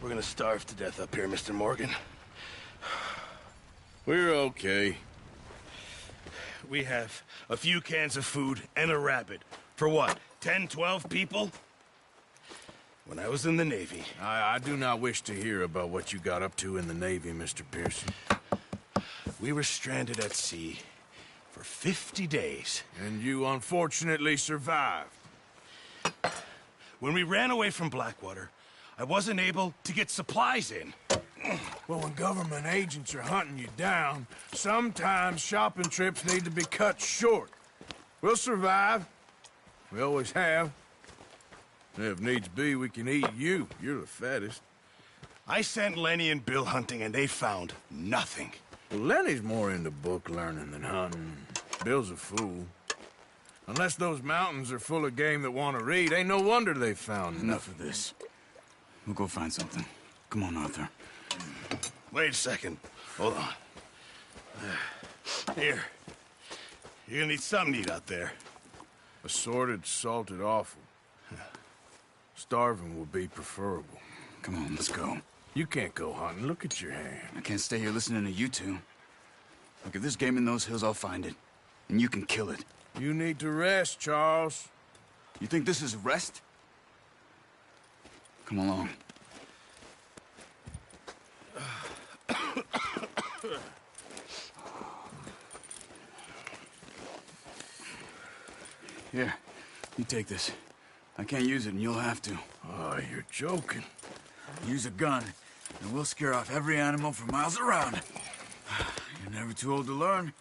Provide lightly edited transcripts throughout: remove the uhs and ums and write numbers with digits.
we're gonna starve to death up here, Mr. Morgan. We're okay. We have a few cans of food and a rabbit. For what, 10, 12 people? When I was in the Navy... I do not wish to hear about what you got up to in the Navy, Mr. Pearson. We were stranded at sea for 50 days. And you unfortunately survived. When we ran away from Blackwater, I wasn't able to get supplies in. Well, when government agents are hunting you down, sometimes shopping trips need to be cut short. We'll survive. We always have. If needs be, we can eat you. You're the fattest. I sent Lenny and Bill hunting, and they found nothing. Well, Lenny's more into book learning than hunting. Bill's a fool. Unless those mountains are full of game that want to read, ain't no wonder they found Enough of this. We'll go find something. Come on, Arthur. Wait a second. Hold on. Here. You're gonna need something to eat out there. Assorted, salted offal. Starving would be preferable. Come on, let's go. You can't go hunting. Look at your hand. I can't stay here listening to you two. Look, if there's game in those hills, I'll find it. And you can kill it. You need to rest, Charles. You think this is rest? Come along. Here, you take this. I can't use it, and you'll have to. Oh, you're joking. Use a gun, and we'll scare off every animal for miles around. You're never too old to learn,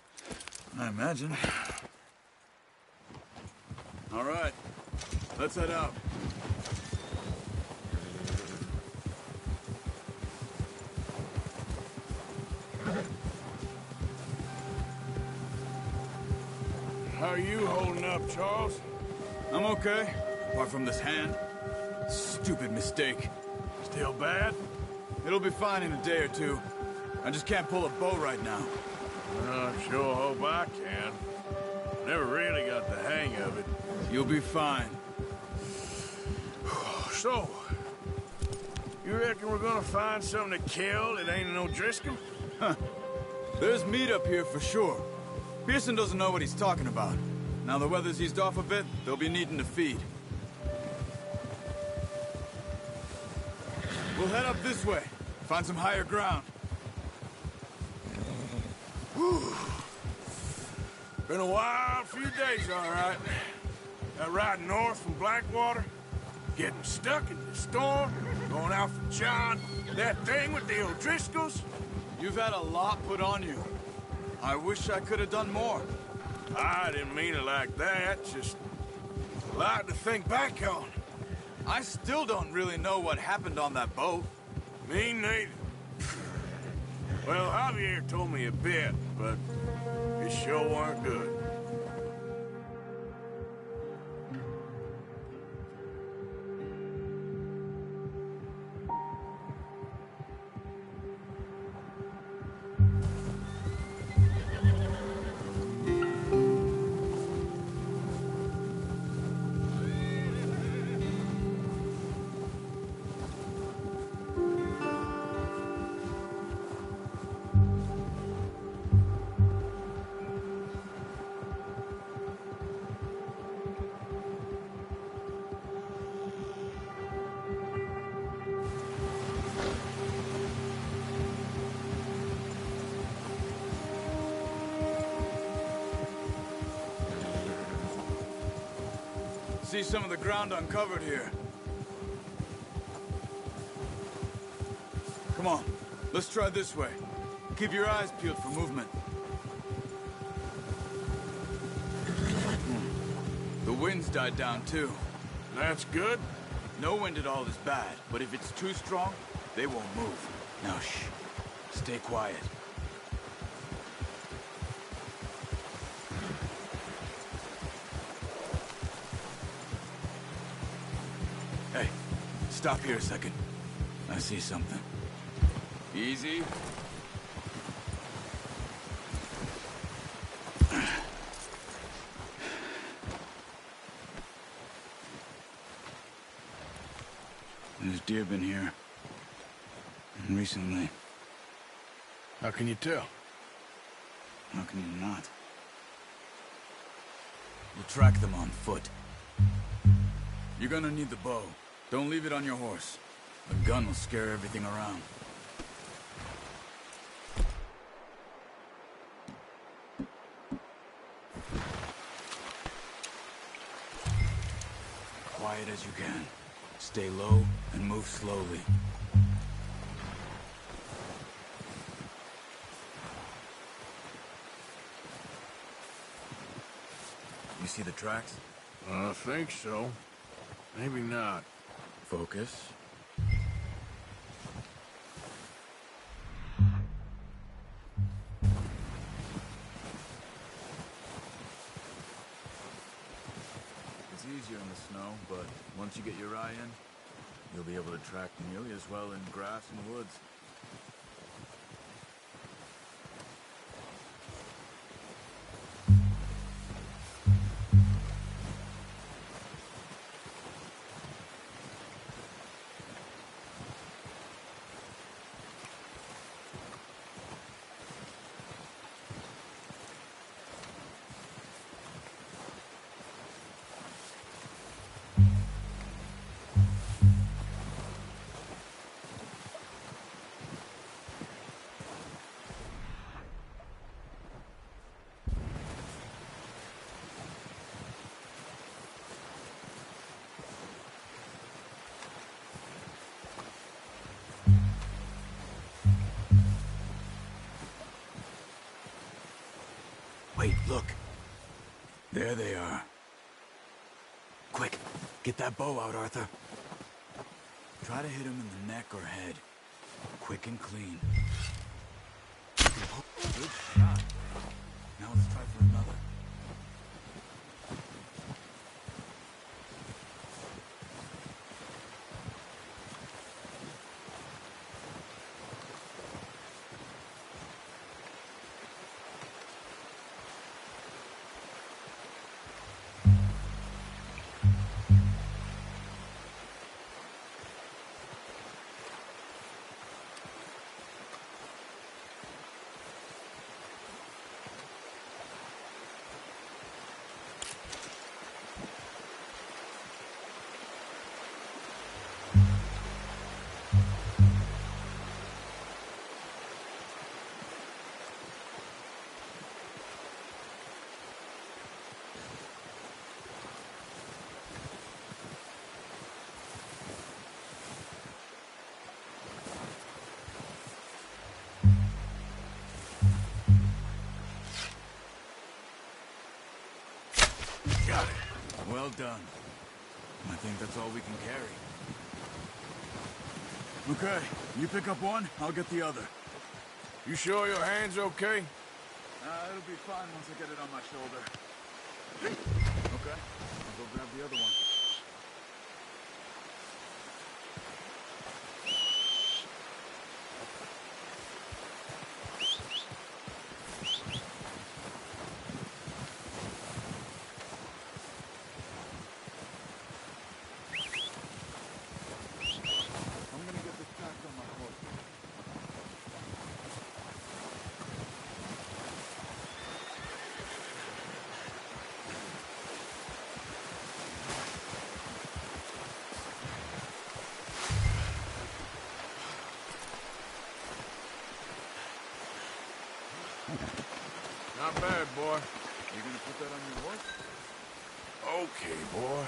I imagine. All right, let's head out. How are you holding up, Charles? I'm okay, apart from this hand. Stupid mistake. Still bad? It'll be fine in a day or two. I just can't pull a bow right now. I sure hope I can. Never really got the hang of it. You'll be fine. So, you reckon we're gonna find something to kill that ain't no Driscoll? Huh. There's meat up here for sure. Pearson doesn't know what he's talking about. Now the weather's eased off a bit, they'll be needing to feed. We'll head up this way. Find some higher ground. Whew. Been a wild few days, all right. That ride north from Blackwater, getting stuck in the storm, going out for John, that thing with the O'Driscolls. You've had a lot put on you. I wish I could have done more. I didn't mean it like that, just a lot to think back on. I still don't really know what happened on that boat. Me neither. Well, Javier told me a bit, but it sure weren't good. See some of the ground uncovered here. Come on, let's try this way. Keep your eyes peeled for movement. The wind's died down too. That's good. No wind at all is bad, but if it's too strong, they won't move. Now shh, stay quiet. Hey, stop here a second. I see something. Easy. There's deer been here. recently. How can you tell? How can you not? We'll track them on foot. You're gonna need the bow. Don't leave it on your horse. The gun will scare everything around. Quiet as you can. Stay low and move slowly. You see the tracks? I think so. Maybe not. Focus. It's easier in the snow, but once you get your eye in, you'll be able to track nearly as well in grass and woods. Wait, look. There they are. Quick, get that bow out, Arthur. Try to hit him in the neck or head. Quick and clean. Good shot. Now let's try for another. Got it. Well done. I think that's all we can carry. Okay, you pick up one, I'll get the other. You sure your hand's okay? It'll be fine once I get it on my shoulder. Okay, I'll go grab the other one. Not bad, boy. You gonna put that on your horse? Okay, boy.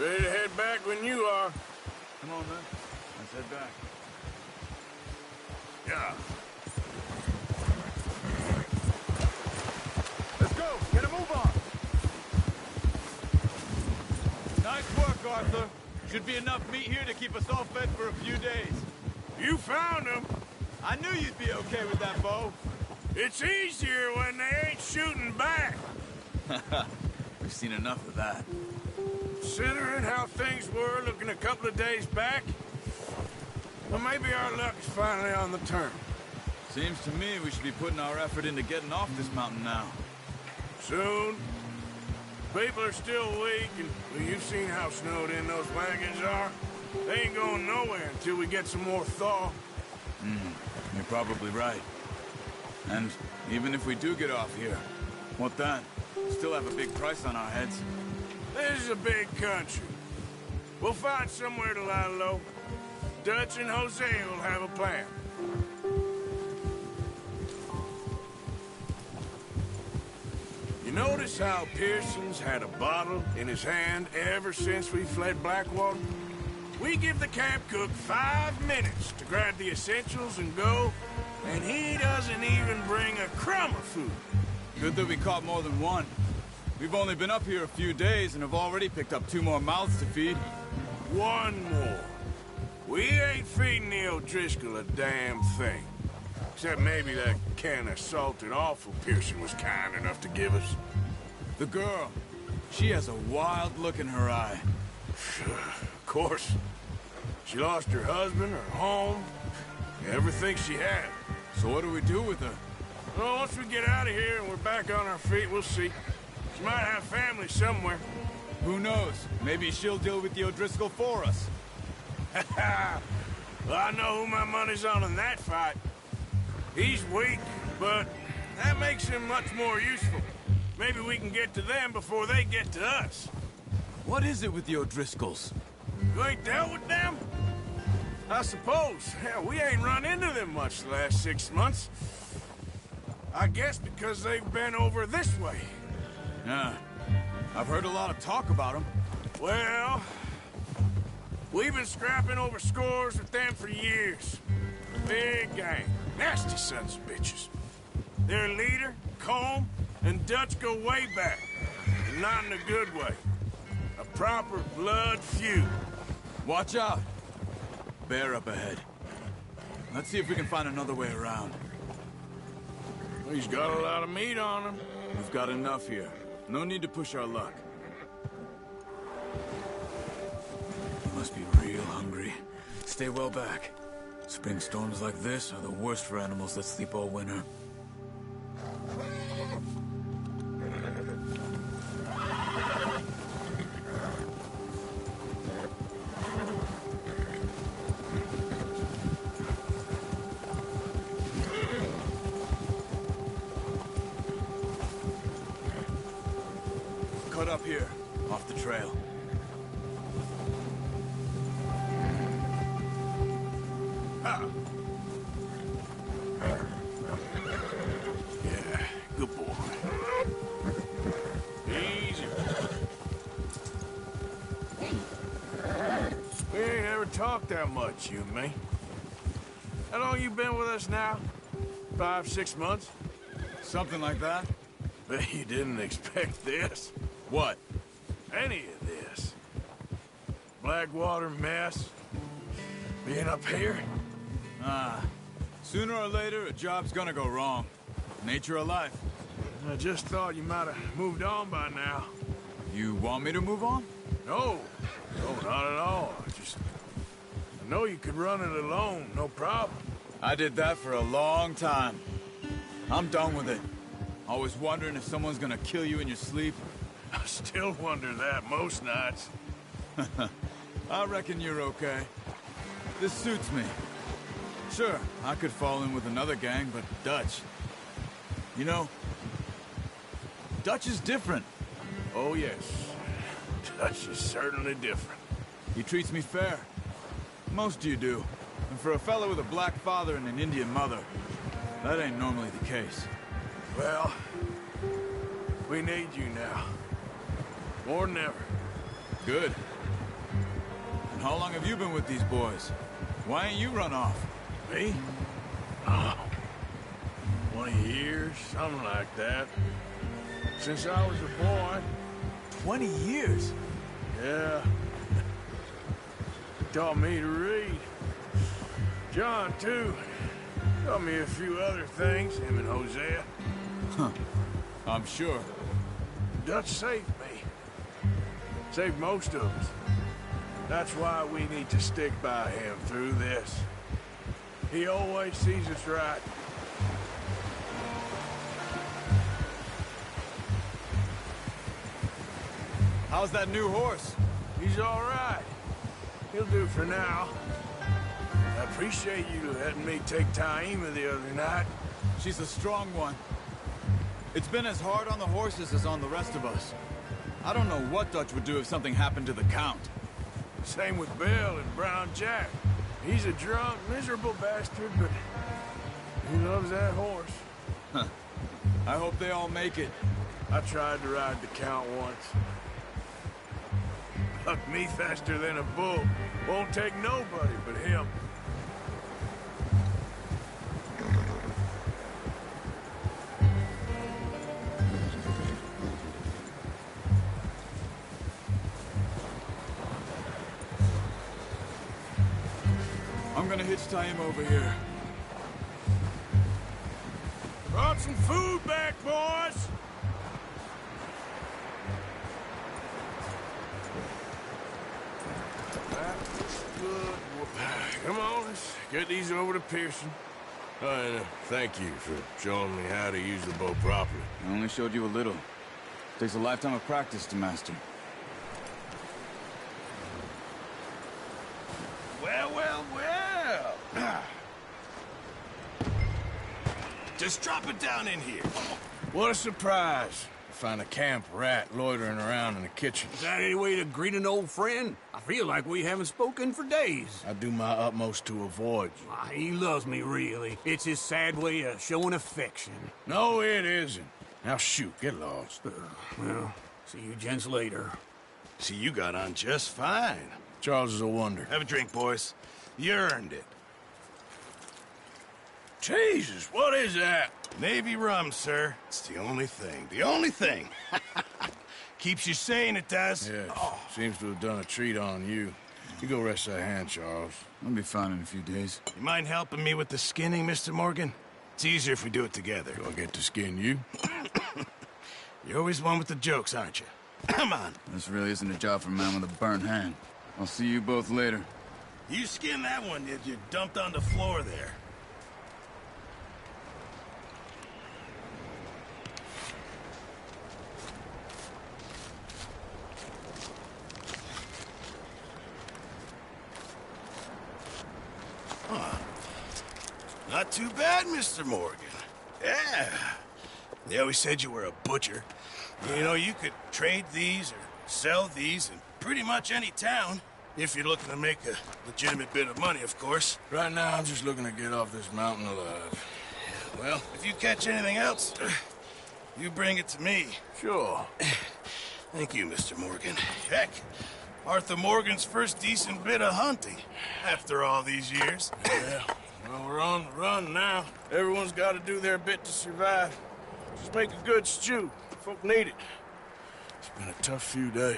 Ready to head back when you are. Come on, man. Let's head back. Yeah. Let's go! Get a move on! Nice work, Arthur. Should be enough meat here to keep us all fed for a few days. You found him. I knew you'd be okay with that bow. It's easier when they ain't shooting back. We've seen enough of that. Considering how things were looking a couple of days back, well, maybe our luck is finally on the turn. Seems to me we should be putting our effort into getting off this mountain now. Soon. People are still weak, and well, you've seen how snowed in those wagons are. They ain't going nowhere until we get some more thaw. You're probably right. And even if we do get off here, what then? Still have a big price on our heads. This is a big country. We'll find somewhere to lie low. Dutch and Hosea will have a plan. You notice how Pearson's had a bottle in his hand ever since we fled Blackwater? We give the camp cook 5 minutes to grab the essentials and go, and he doesn't even bring a crumb of food. Good that we caught more than one. We've only been up here a few days and have already picked up 2 more mouths to feed. 1 more. We ain't feeding the O'Driscoll a damn thing. Except maybe that can of salted offal Pearson was kind enough to give us. The girl, she has a wild look in her eye. Of course. She lost her husband, her home, everything she had. So what do we do with her? Well, once we get out of here and we're back on our feet, we'll see. She might have family somewhere. Who knows? Maybe she'll deal with the O'Driscoll for us. Well, I know who my money's on in that fight. He's weak, but that makes him much more useful. Maybe we can get to them before they get to us. What is it with the O'Driscolls? You ain't dealt with them? I suppose. Hell, we ain't run into them much the last 6 months. I guess because they've been over this way. Yeah. I've heard a lot of talk about them. Well, we've been scrapping over scores with them for years. Big gang. Nasty sons of bitches. Their leader, Combe, and Dutch go way back. And not in a good way. A proper blood feud. Watch out. Bear up ahead. Let's see if we can find another way around. He's got a lot of meat on him. We've got enough here. No need to push our luck. You must be real hungry. Stay well back. Spring storms like this are the worst for animals that sleep all winter. Cut up here, off the trail. Ha! Yeah, good boy. Easy. We ain't ever talked that much, you and me. How long you been with us now? 5, 6 months? Something like that? Bet you didn't expect this. What? Any of this. Blackwater mess. Being up here. Sooner or later, a job's gonna go wrong. Nature of life. I just thought you might have moved on by now. You want me to move on? No, not at all. I know you could run it alone, no problem. I did that for a long time. I'm done with it. Always wondering if someone's gonna kill you in your sleep. I still wonder that most nights. I reckon you're okay. This suits me. Sure, I could fall in with another gang, but Dutch... You know, Dutch is different. Oh, yes. Dutch is certainly different. He treats me fair. Most of you do. And for a fellow with a black father and an Indian mother, that ain't normally the case. Well, we need you now. More than ever. Good. And how long have you been with these boys? Why ain't you run off? Me? Oh, 20 years, something like that. Since I was a boy. 20 years? Yeah. Taught me to read. John, too. Taught me a few other things, him and Hosea. Huh. I'm sure. Dutch saved me. Saved most of us. That's why we need to stick by him through this. He always sees us right. How's that new horse? He's all right. He'll do for now. I appreciate you letting me take Taima the other night. She's a strong one. It's been as hard on the horses as on the rest of us. I don't know what Dutch would do if something happened to the Count. Same with Bill and Brown Jack. He's a drunk, miserable bastard, but he loves that horse. Huh. I hope they all make it. I tried to ride the Count once. Bucked me faster than a bull. Won't take nobody but him. I'm gonna hitch Taima over here. Brought some food back, boys! That's good. Come on, let's get these over to Pearson. Oh, and thank you for showing me how to use the bow properly. I only showed you a little. Takes a lifetime of practice to master. Well, well, well. Just drop it down in here. What a surprise. Find a camp rat loitering around in the kitchen. Is that any way to greet an old friend? I feel like we haven't spoken for days. I do my utmost to avoid you. He loves me, really. It's his sad way of showing affection. No, it isn't. Now shoot, get lost. Well, see you gents later. See, you got on just fine. Charles is a wonder. Have a drink, boys. You earned it. Jesus, what is that? Navy rum, sir. It's the only thing. The only thing. Keeps you sane, it does. Yes, seems to have done a treat on you. You go rest that hand, Charles. I'll be fine in a few days. You mind helping me with the skinning, Mr. Morgan? It's easier if we do it together. Do I get to skin you? You're always one with the jokes, aren't you? Come on. This really isn't a job for a man with a burnt hand. I'll see you both later. You skinned that one that you dumped on the floor there. Not too bad, Mr. Morgan. Yeah. They always said you were a butcher. You know, you could trade these or sell these in pretty much any town. If you're looking to make a legitimate bit of money, of course. Right now, I'm just looking to get off this mountain alive. Well, if you catch anything else, you bring it to me. Sure. Thank you, Mr. Morgan. Heck, Arthur Morgan's first decent bit of hunting after all these years. Yeah. Well, we're on the run now. Everyone's got to do their bit to survive. Just make a good stew. Folk need it. It's been a tough few days.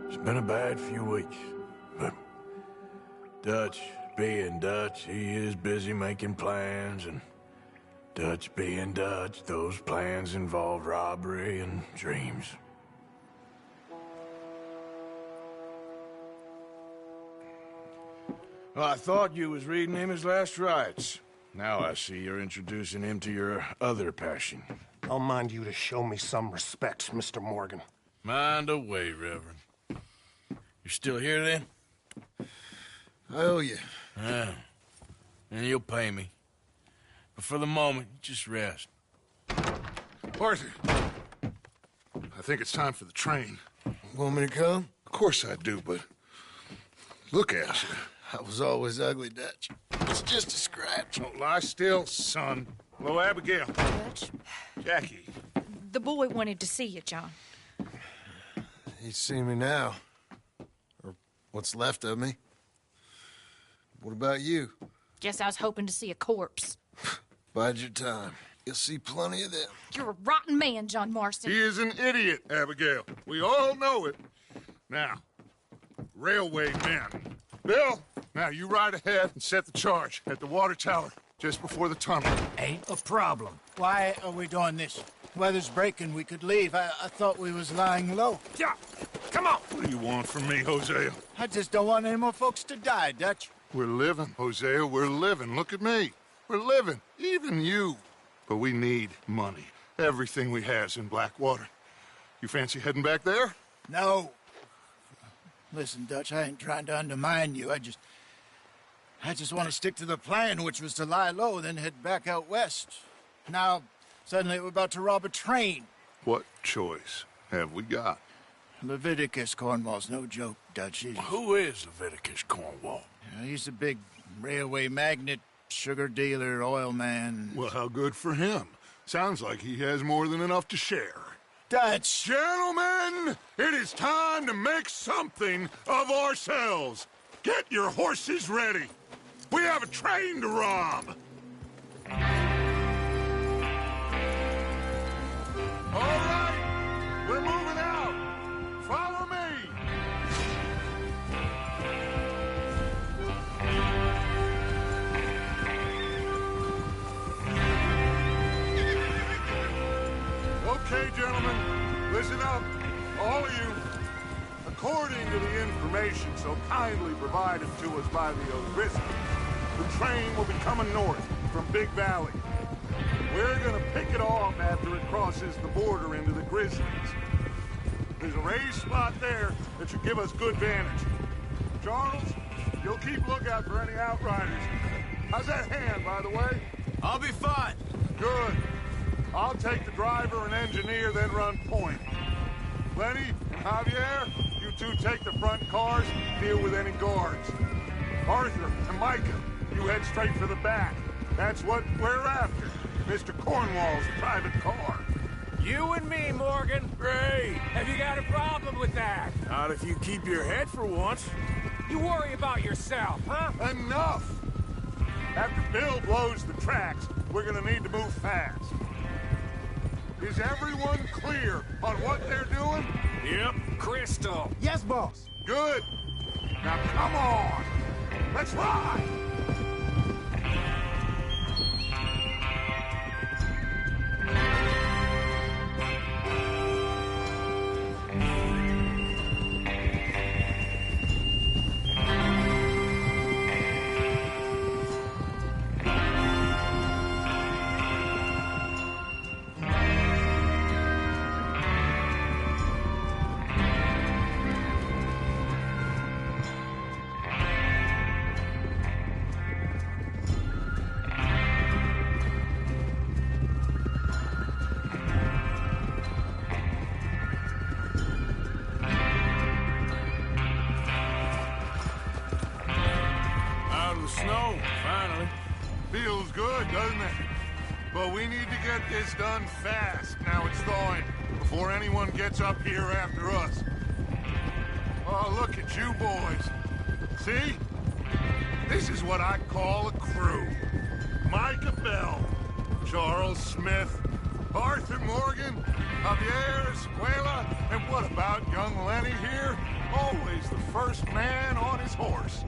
It's been a bad few weeks, but Dutch being Dutch, he is busy making plans, and Dutch being Dutch, those plans involve robbery and dreams. Well, I thought you was reading him his last rites. Now I see you're introducing him to your other passion. I'll mind you to show me some respect, Mr. Morgan. Mind away, Reverend. You still here, then? I owe you. Yeah. And you'll pay me. But for the moment, just rest. Arthur, I think it's time for the train. Want me to come? Of course I do, but look at you. I was always ugly, Dutch. It's just a scratch. Don't lie still, son. Hello, Abigail. Dutch, Jackie. the boy wanted to see you, John. He's seen me now. Or what's left of me. What about you? Guess I was hoping to see a corpse. Bide your time. You'll see plenty of them. You're a rotten man, John Marston. He is an idiot, Abigail. We all know it. Now, railway men. Bill, now you ride ahead and set the charge at the water tower just before the tunnel. Ain't a problem. Why are we doing this? Weather's breaking. We could leave. I thought we was lying low. Yeah. Come on! What do you want from me, Hosea? I just don't want any more folks to die, Dutch. We're living, Hosea, we're living. Look at me. We're living, even you. But we need money. Everything we has in Blackwater. You fancy heading back there? No. Listen, Dutch, I ain't trying to undermine you. I just want to stick to the plan, which was to lie low, then head back out west. Now, suddenly we're about to rob a train. What choice have we got? Leviticus Cornwall's no joke, Dutch. Who is Leviticus Cornwall? He's a big railway magnate, sugar dealer, oil man. Well, how good for him. Sounds like he has more than enough to share. Dutch! Gentlemen, it is time to make something of ourselves. Get your horses ready. We have a train to rob. All right, we're moving out. Follow me. Okay, gentlemen, listen up, all of you. According to the information so kindly provided to us by the O'Driscolls, the train will be coming north from Big Valley. We're gonna pick it off after it crosses the border into the Grizzlies. There's a raised spot there that should give us good vantage. Charles, you'll keep lookout for any outriders. How's that hand, by the way? I'll be fine. Good. I'll take the driver and engineer, then run point. Lenny and Javier, you two take the front cars, deal with any guards. Arthur and Micah, you head straight for the back. That's what we're after. Mr. Cornwall's private car. You and me, Morgan. Great. Have you got a problem with that? Not if you keep your head for once. You worry about yourself, huh? Enough! After Bill blows the tracks, we're gonna need to move fast. Is everyone clear on what they're doing? Yep. Crystal. Yes, boss. Good. Now come on. Let's ride. Snow, finally. Feels good, doesn't it? But we need to get this done fast. Now it's thawing, before anyone gets up here after us. Oh, look at you boys. See? This is what I call a crew. Micah Bell, Charles Smith, Arthur Morgan, Javier Escuela, and what about young Lenny here? Always the first man on his horse.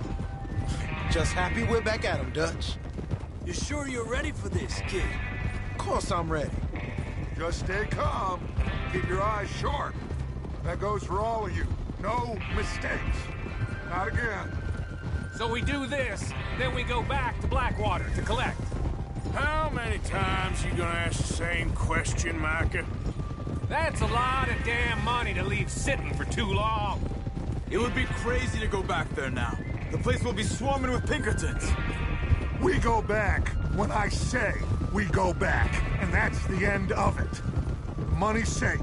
Just happy we're back at him, Dutch. You sure you're ready for this, kid? Of course I'm ready. Just stay calm. Keep your eyes sharp. That goes for all of you. No mistakes. Not again. So we do this, then we go back to Blackwater to collect. How many times you gonna ask the same question, Micah? That's a lot of damn money to leave sitting for too long. It would be crazy to go back there now. The place will be swarming with Pinkertons. We go back when I say we go back, and that's the end of it. The money's safe.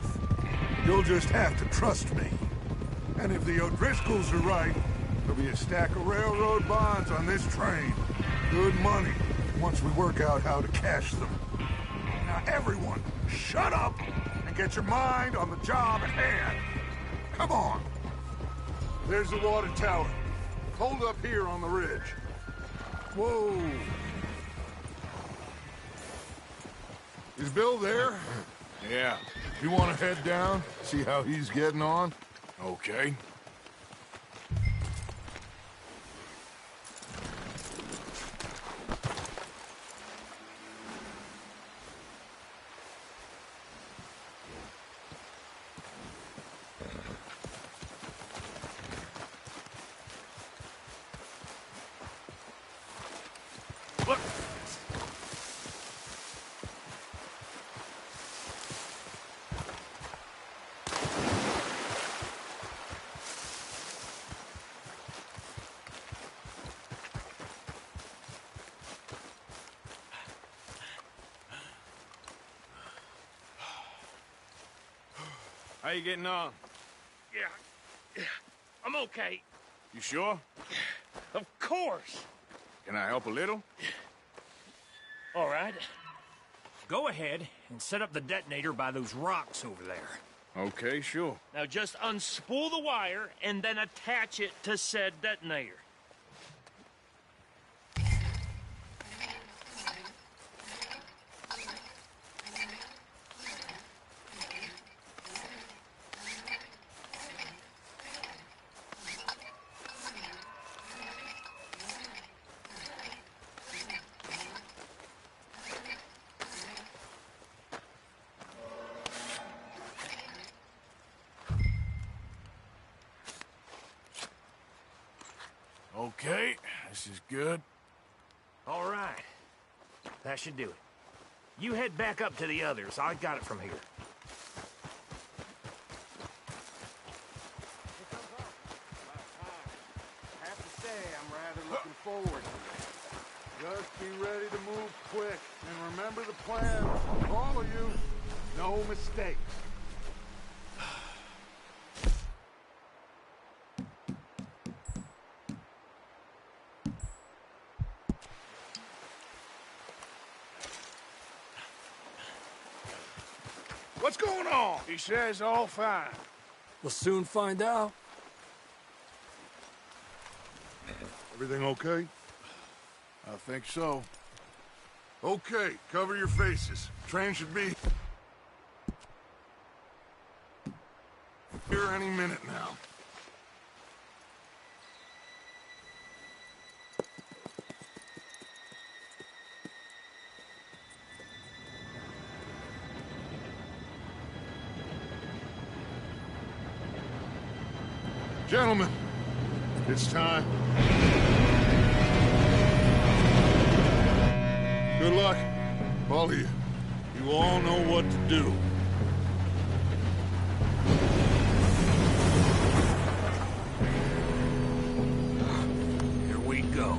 You'll just have to trust me. And if the O'Driscolls are right, there'll be a stack of railroad bonds on this train. Good money, once we work out how to cash them. Now everyone, shut up and get your mind on the job at hand. Come on. There's the water tower. Hold up here on the ridge. Whoa. Is Bill there? Yeah. You want to head down, see how he's getting on? Okay. How you getting on? Yeah, I'm okay. You sure? Of course. Can I help a little? All right. Go ahead and set up the detonator by those rocks over there. Okay, sure. Now just unspool the wire and then attach it to said detonator. Okay, this is good. All right. That should do it. You head back up to the others. I got it from here. I have to say, I'm rather looking forward to it. Just be ready to move quick, and remember the plan. All of you, no mistakes. What's going on? He says all fine. We'll soon find out. Everything okay? I think so. Okay, cover your faces. Train should be here any minute now. Gentlemen, it's time. Good luck, all of you. You all know what to do. Here we go.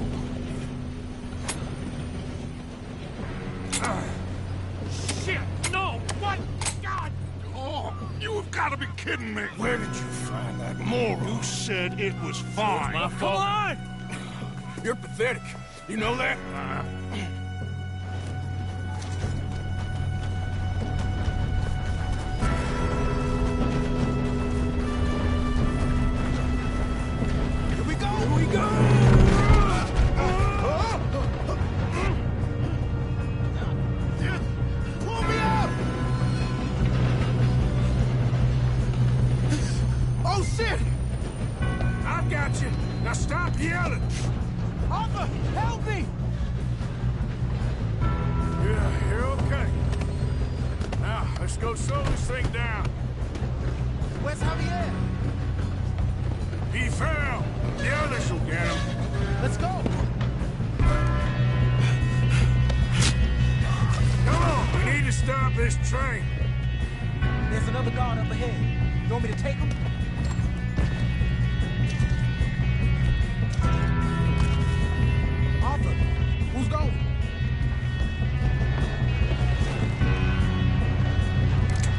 Shit! No! What? God! Oh, you have got to be kidding me. Where did you find that moron? You said it was fine. My fault. Come on! You're pathetic. You know that? Here we go! Here we go! Pull me up! Oh, shit! I've got you. Now stop yelling. Arthur, help me! Yeah, you're okay. Now, let's go slow this thing down. Where's Javier? He fell. The others will get him. Let's go! Come on, we need to stop this train. There's another guard up ahead. You want me to take him? Arthur, who's going?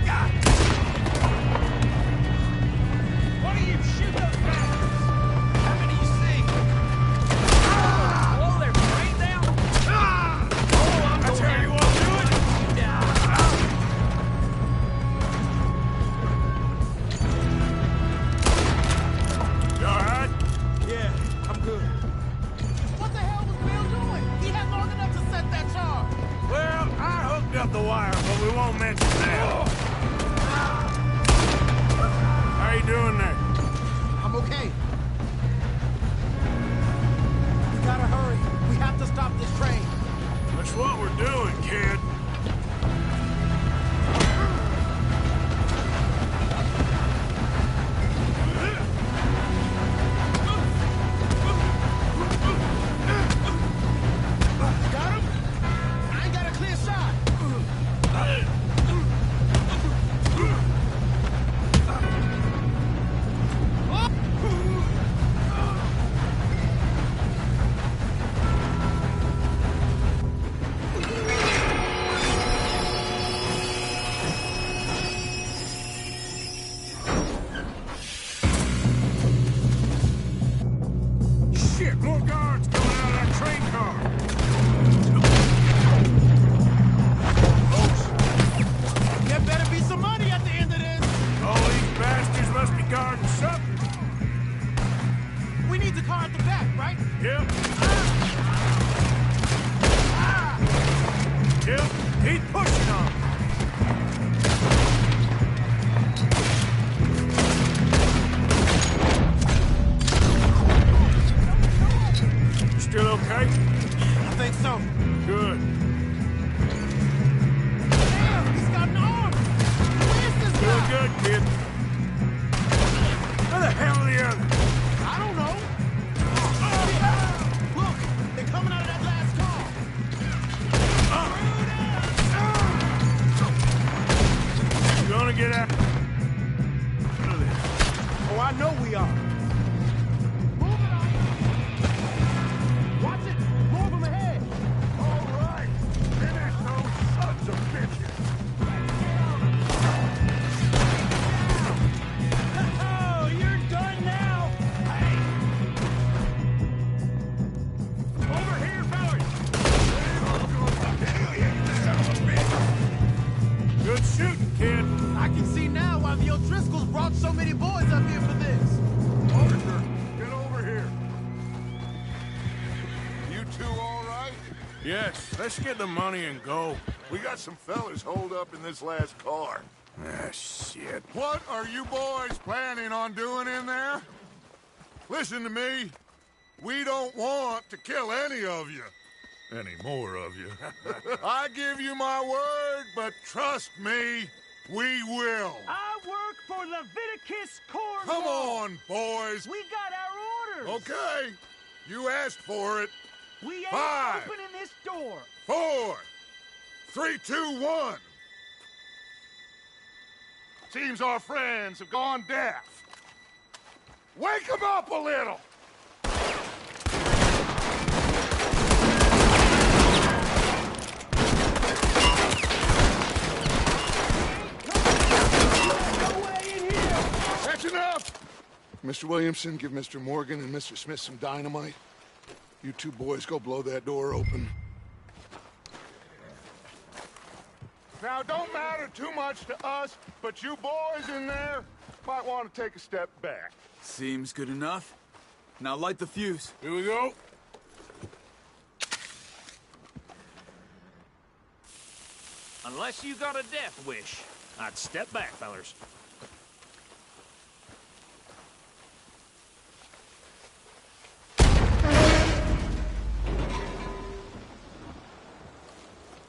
God! What are you? Shoot those bastards! How many you see? Blow their brains out! Oh, I'm That's going how you down. want to do it? You all right? Yeah, I'm good. What the hell was Bill doing? He had long enough to set that charge. Well, I hooked up the wire, but we won't mention that. How you doing there? I'm okay. We gotta hurry. We have to stop this train. That's what we're doing, kid. Got him? I ain't got a clear shot. kid. Where the hell are the others? I don't know. Look, they're coming out of that last car. You gonna get out? Oh, I know we are. Move it on. Watch it. More of them ahead. All right. Finish those sons of bitches. Oh, you're done now! Over here, fellas! Good shooting, kid. I can see now why the O'Driscolls brought so many boys up here for this. Arthur, get over here. You two all right? Yes, let's get the money and go. We got some fellas holed up in this last car. Ah, shit. What are you boys planning on doing in there? Listen to me. We don't want to kill any of you. Any more of you. I give you my word, but trust me, we will. I work for Leviticus Corps. Come on, boys. We got our orders. Okay. You asked for it. We ain't 5, opening this door. 4, 3, 2, 1. Seems our friends have gone deaf. Wake them up a little. That's enough. Mr. Williamson, give Mr. Morgan and Mr. Smith some dynamite. You two boys go blow that door open. Now, don't matter too much to us, but you boys in there might want to take a step back. Seems good enough. Now light the fuse. Here we go. Unless you got a death wish, I'd step back, fellers.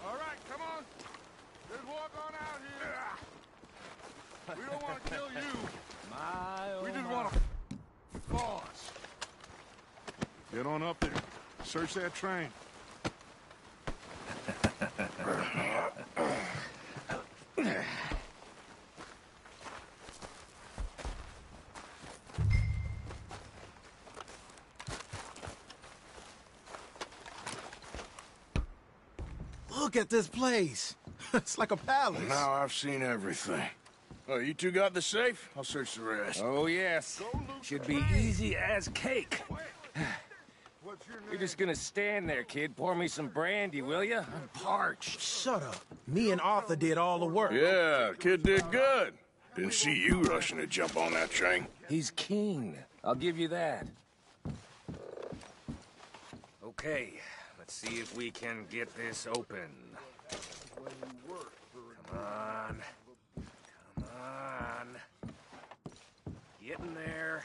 All right, come on. Just walk on out here. We don't want to kill you. We just want to boss. Get on up there. Search that train. Look at this place. It's like a palace. Now I've seen everything. Oh, you two got the safe? I'll search the rest. Oh, yes. Should be easy as cake. What's your name? You're just gonna stand there, kid. Pour me some brandy, will ya? I'm parched. Shut up. Me and Arthur did all the work. Yeah, kid did good. Didn't see you rushing to jump on that train. He's keen. I'll give you that. Okay, let's see if we can get this open. Come on. Come on. Get in there.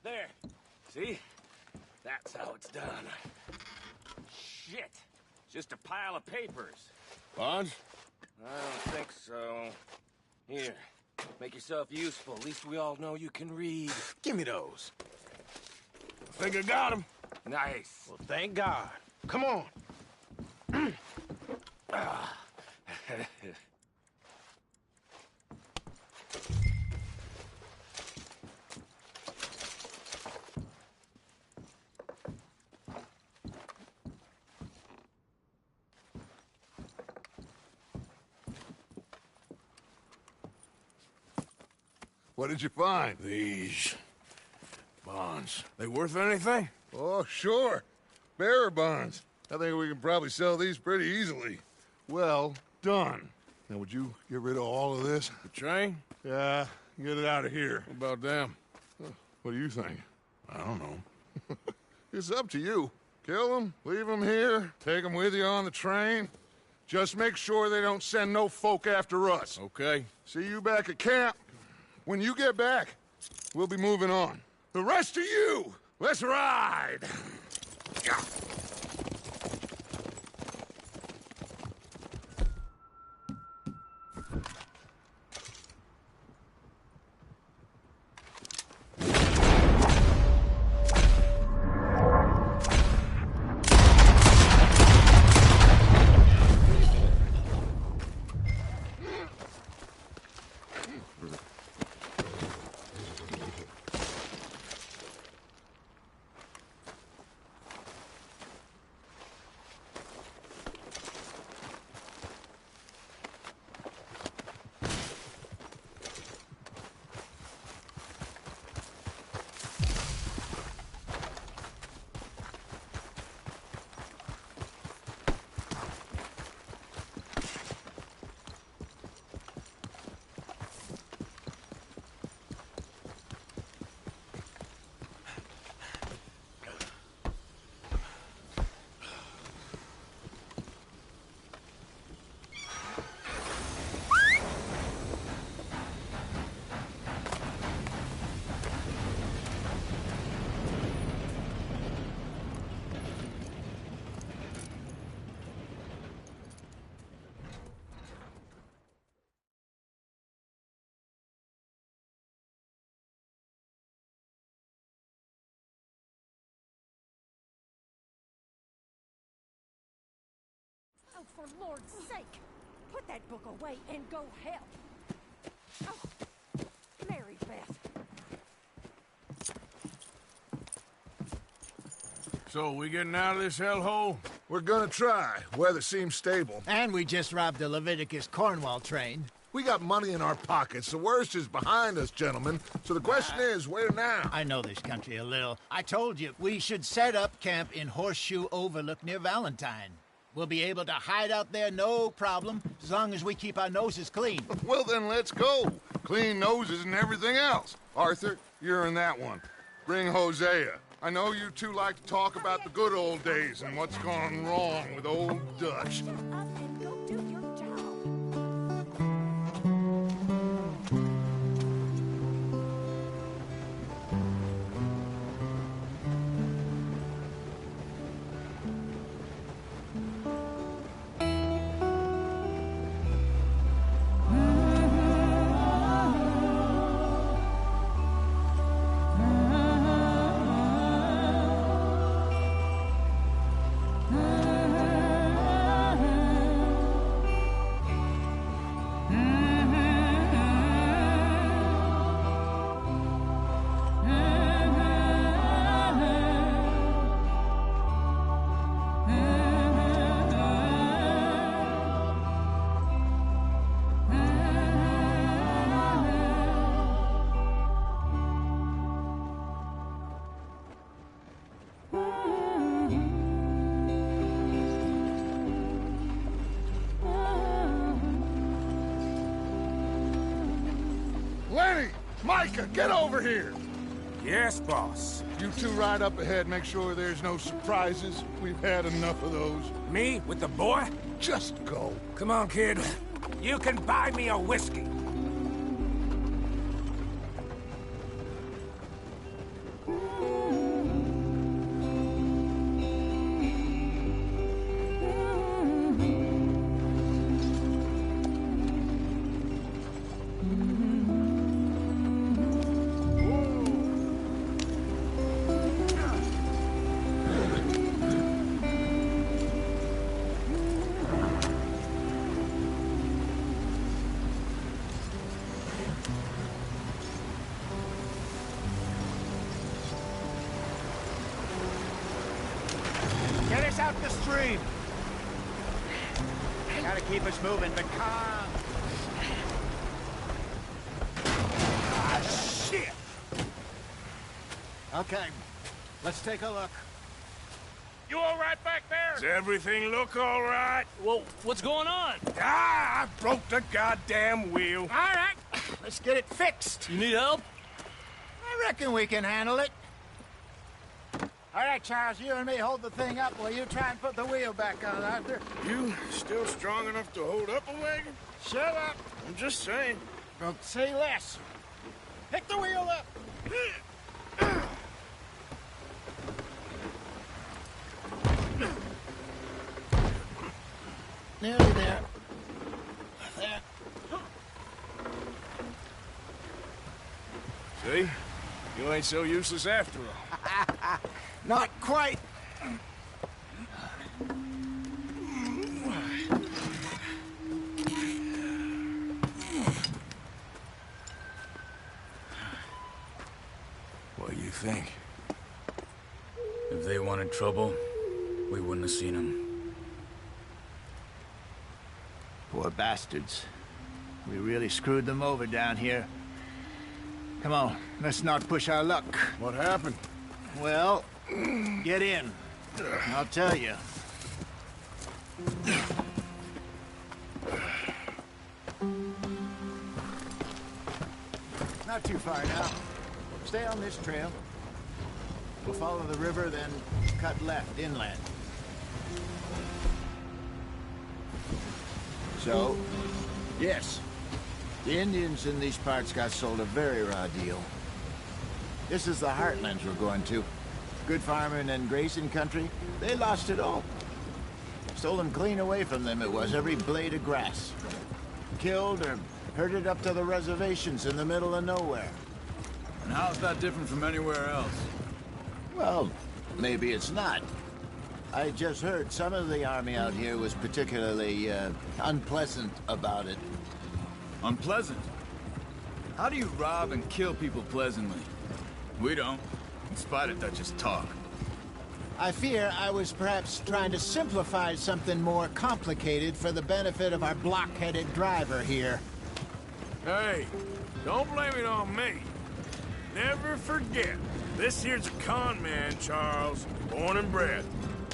There. See? That's how it's done. Shit. Just a pile of papers. Bonds? I don't think so. Here. Make yourself useful. At least we all know you can read. Give me those. I think I got him. Nice. Well, thank God. Come on. What did you find? These bonds. They worth anything? Oh, sure. Bearer bonds. I think we can probably sell these pretty easily. Well done. Now, would you get rid of all of this? The train? Yeah, get it out of here. What about them? What do you think? I don't know. It's up to you. Kill them, leave them here, take them with you on the train. Just make sure they don't send no folk after us. Okay. See you back at camp. When you get back, we'll be moving on. The rest of you, let's ride! for Lord's sake! Put that book away and go help! Oh, Mary Beth. So, we getting out of this hellhole? We're gonna try. Weather seems stable. And we just robbed the Leviticus Cornwall train. We got money in our pockets. The worst is behind us, gentlemen. So the question is, where now? I know this country a little. I told you, we should set up camp in Horseshoe Overlook near Valentine. We'll be able to hide out there, no problem, as long as we keep our noses clean. Well, then let's go. Clean noses and everything else. Arthur, you're in that one. Bring Hosea. I know you two like to talk about the good old days and what's gone wrong with old Dutch. Shut up and go do your job. Lenny! Micah, get over here! Yes, boss. You two ride up ahead, make sure there's no surprises. We've had enough of those. Me with the boy? Just go. Come on, kid. You can buy me a whiskey. Get us out the stream. Gotta keep us moving, but calm. Ah, shit! Okay, let's take a look. You all right back there? Does everything look all right? Well, what's going on? Ah, I broke the goddamn wheel. All right, let's get it fixed. You need help? I reckon we can handle it. All right, Charles, you and me hold the thing up while you try and put the wheel back on, Arthur. You still strong enough to hold up a wagon? Shut up. I'm just saying. Don't say less. Pick the wheel up. Nearly there. There. See? You ain't so useless after all. Not quite. What do you think? If they wanted trouble, we wouldn't have seen them. Poor bastards. We really screwed them over down here. Come on, let's not push our luck. What happened? Well, get in. I'll tell you. Not too far now. Stay on this trail. We'll follow the river, then cut left inland. So, yes, the Indians in these parts got sold a very raw deal. This is the heartlands we're going to. Good farming and grazing country, they lost it all. Stolen clean away from them it was, every blade of grass. Killed or herded up to the reservations in the middle of nowhere. And how's that different from anywhere else? Well, maybe it's not. I just heard some of the army out here was particularly unpleasant about it. Unpleasant? How do you rob and kill people pleasantly? We don't, in spite of Dutch's talk. I fear I was perhaps trying to simplify something more complicated for the benefit of our blockheaded driver here. Hey, don't blame it on me. Never forget, this here's a con man, Charles, born and bred.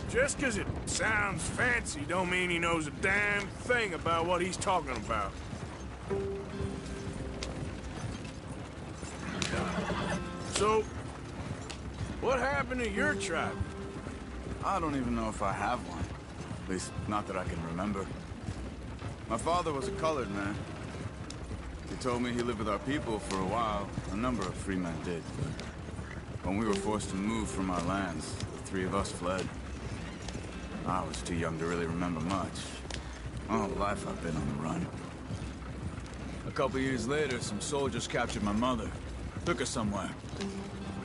Just 'cause it sounds fancy don't mean he knows a damn thing about what he's talking about. So, what happened to your tribe? I don't even know if I have one. At least, not that I can remember. My father was a colored man. He told me he lived with our people for a while. A number of free men did. When we were forced to move from our lands, the three of us fled. I was too young to really remember much. All the life I've been on the run. A couple years later, some soldiers captured my mother. Took her somewhere.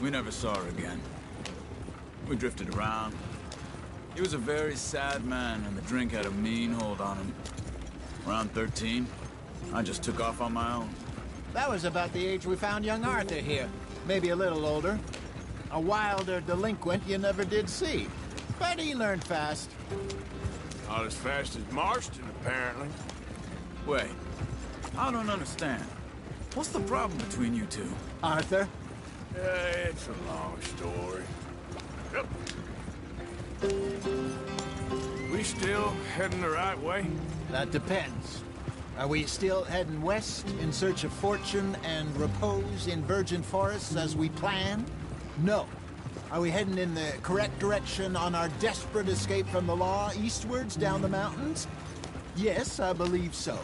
We never saw her again. We drifted around. He was a very sad man, and the drink had a mean hold on him. Around 13, I just took off on my own. That was about the age we found young Arthur here. Maybe a little older. A wilder delinquent you never did see. But he learned fast. Not as fast as Marston, apparently. Wait, I don't understand. What's the problem between you two? Arthur? It's a long story. Yep. We still heading the right way? That depends. Are we still heading west in search of fortune and repose in virgin forests as we planned? No. Are we heading in the correct direction on our desperate escape from the law eastwards down the mountains? Yes, I believe so.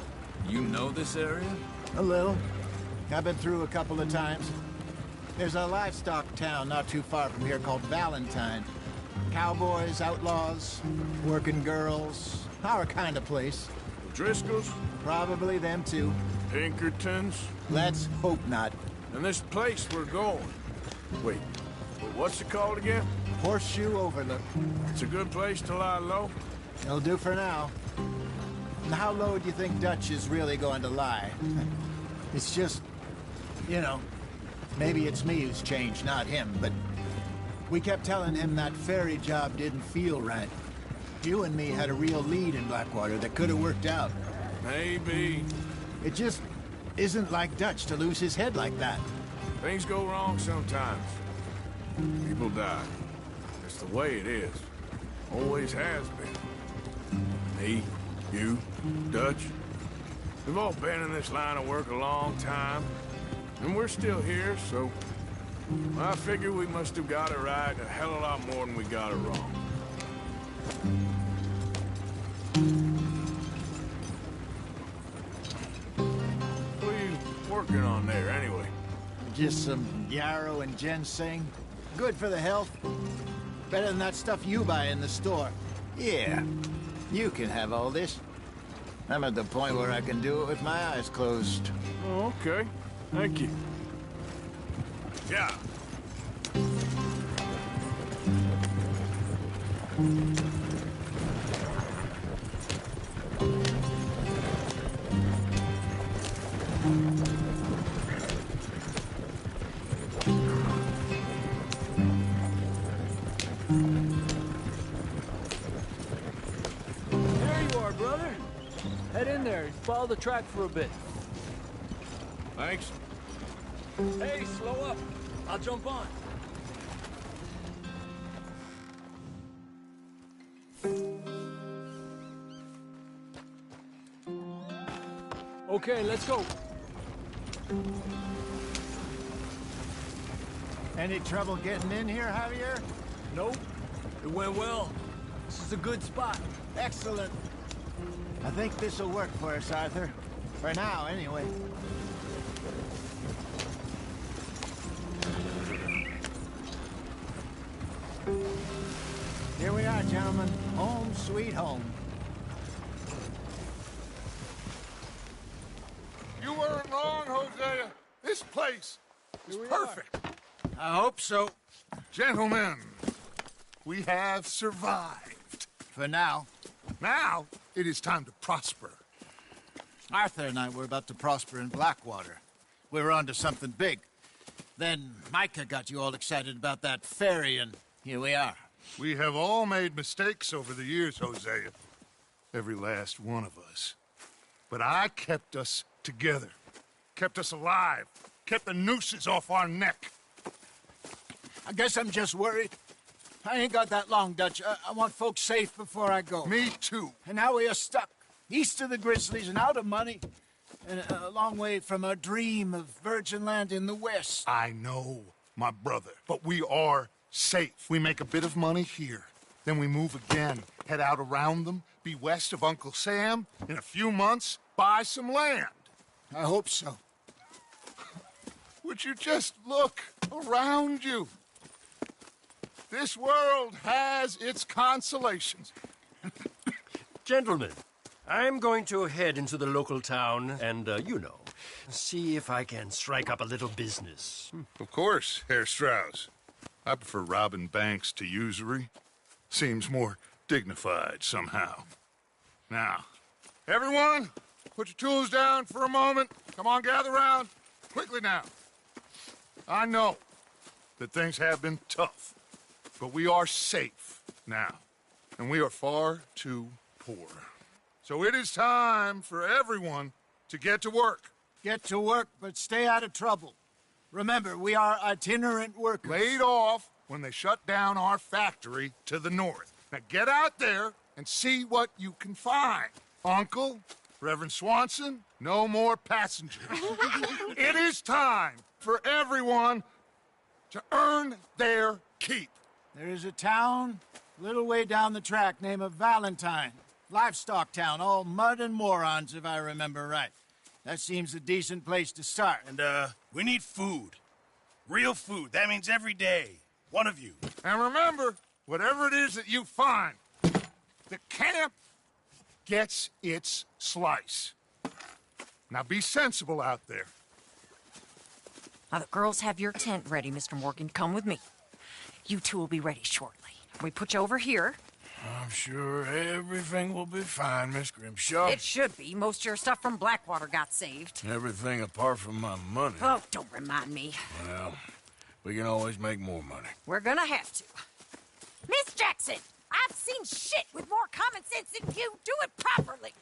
You know this area? A little. I've been through a couple of times. There's a livestock town not too far from here called Valentine. Cowboys, outlaws, working girls, our kind of place. Driscolls? Probably them too. Pinkertons? Let's hope not. And this place we're going. Wait, what's it called again? Horseshoe Overlook. It's a good place to lie low? It'll do for now. And how low do you think Dutch is really going to lie? It's just, you know, maybe it's me who's changed, not him, but we kept telling him that ferry job didn't feel right. You and me had a real lead in Blackwater that could have worked out. Maybe. It just isn't like Dutch to lose his head like that. Things go wrong sometimes. People die. It's the way it is. Always has been. Me, you, Dutch. We've all been in this line of work a long time. And we're still here, so I figure we must have got it right a hell of a lot more than we got it wrong. What are you working on there, anyway? Just some yarrow and ginseng. Good for the health. Better than that stuff you buy in the store. Yeah, you can have all this. I'm at the point where I can do it with my eyes closed. Oh, okay. Thank you. Yeah. There you are, brother. Head in there. Follow the track for a bit. Thanks. Hey, slow up. I'll jump on. Okay, let's go. Any trouble getting in here, Javier? Nope. It went well. This is a good spot. Excellent. I think this'll work for us, Arthur. For now, anyway. Here we are, gentlemen. Home sweet home. You weren't wrong, Hosea. This place is perfect. I hope so. Gentlemen, We have survived. For now. Now, it is time to prosper. Arthur and I were about to prosper in Blackwater. We were onto something big. Then Micah got you all excited about that ferry, and here we are. We have all made mistakes over the years, Hosea. Every last one of us. But I kept us together. Kept us alive. Kept the nooses off our neck. I guess I'm just worried. I ain't got that long, Dutch. I want folks safe before I go. Me too. And now we are stuck. East of the Grizzlies and out of money. And a long way from our dream of virgin land in the west. I know, my brother. But we are safe. We make a bit of money here. Then we move again. Head out around them. Be west of Uncle Sam. In a few months, buy some land. I hope so. Would you just look around you? This world has its consolations. Gentlemen, I'm going to head into the local town and, see if I can strike up a little business. Of course, Herr Strauss. I prefer robbing banks to usury. Seems more dignified somehow. Now, everyone, put your tools down for a moment. Come on, gather round. Quickly now. I know that things have been tough, but we are safe now, and we are far too poor. So it is time for everyone to get to work. Get to work, but stay out of trouble. Remember, we are itinerant workers. Laid off when they shut down our factory to the north. Now get out there and see what you can find. Uncle, Reverend Swanson, no more passengers. It is time for everyone to earn their keep. There is a town a little way down the track named Valentine. Livestock town, all mud and morons, if I remember right. That seems a decent place to start. And, we need food. Real food. That means every day. One of you. And remember, whatever it is that you find, the camp gets its slice. Now be sensible out there. Now, the girls have your tent ready, Mr. Morgan. Come with me. You two will be ready shortly. We put you over here. I'm sure everything will be fine, Miss Grimshaw. It should be. Most of your stuff from Blackwater got saved. Everything apart from my money. Oh, don't remind me. Well, we can always make more money. We're gonna have to. Miss Jackson, I've seen shit with more common sense than you. Do it properly.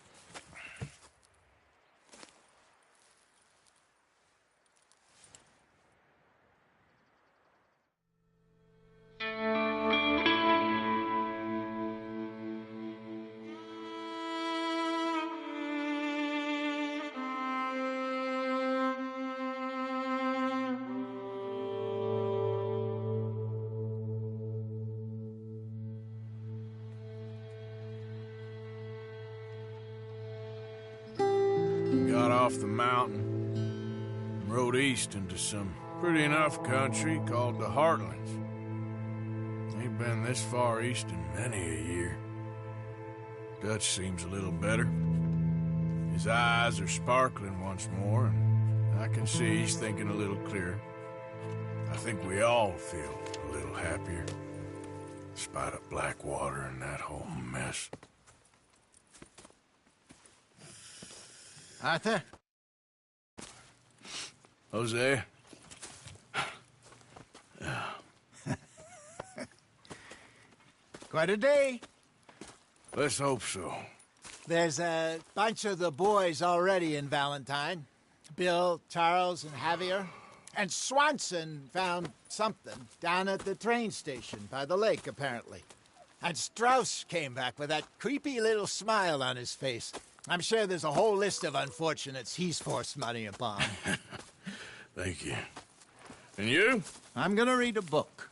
Got off the mountain and rode east into some pretty enough country called the Heartlands. Ain't been this far east in many a year. Dutch seems a little better. His eyes are sparkling once more, and I can see he's thinking a little clearer. I think we all feel a little happier, in spite of Blackwater and that whole mess. Arthur? Jose? Quite a day. Let's hope so. There's a bunch of the boys already in Valentine. Bill, Charles, and Javier. And Swanson found something down at the train station by the lake, apparently. And Strauss came back with that creepy little smile on his face. I'm sure there's a whole list of unfortunates he's forced money upon. Thank you. And you? I'm gonna read a book.